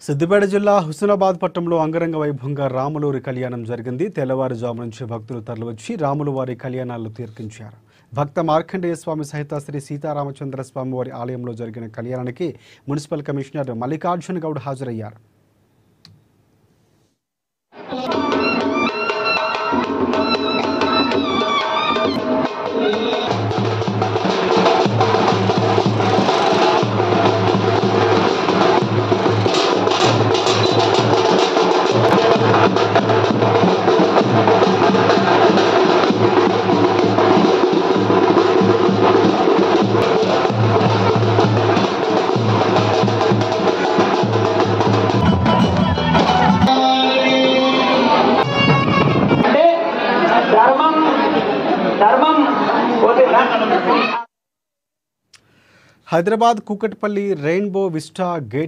సిద్దిపేట జిల్లా హుస్నాబాద్ పట్టణంలో అంగరంగ వైభవంగా రాములవారి కళ్యాణం జరిగింది. తెల్లవారుజాము నుంచి భక్తులు తరలివచ్చి రాములవారి కళ్యాణాలను తీర్పించారు. భక్త మార్కండేయ స్వామి సహిత శ్రీ సీతారామచంద్ర స్వామి వారి ఆలయంలో జరిగిన కళ్యాణానికి మున్సిపల్ కమిషనర్ మల్లికార్జున గౌడ్ హాజరయ్యారు. Hyderabad Kukatpally rainbow vista gate